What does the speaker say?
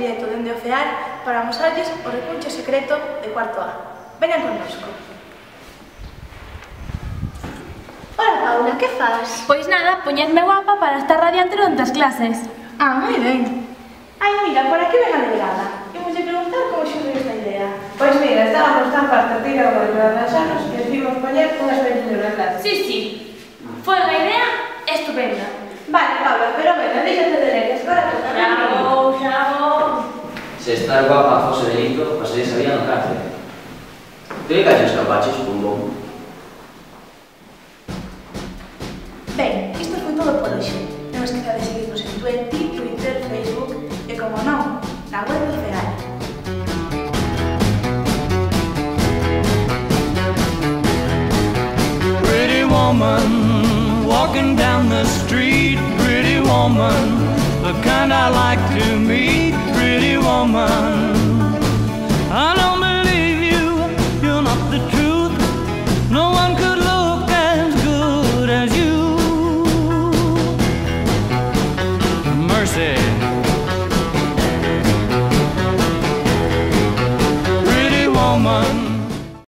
directo dende o FEAL para mosarlles o recuncho secreto de cuarto A. Veñan connosco. Hola, Paula, que faz? Pois nada, poñedme guapa para estar radiante durante as clases. Ah, moi ben. Ai, mira, por aquí ven a delegada. Imos de preguntar como xurdiu esta idea. Pois mira, estábamos tan partes de ir ao colegio de Lanxanos que decidimos poñer unhas veces na clase. Sí, foi unha idea estupenda. Vale, Paula, pero bueno, déxate de leres, agora toca. Xa vou. Se estar guapa fose delito, pasaría esa vida no cárcel. Te calles capaches, bombón. Ben, isto foi todo por hoxe. Non esqueza de seguirnos en Twitter, Facebook e, como non, na web do FEAL. Pretty woman, walking down the street. Pretty woman, the kind I like to meet. Pretty woman.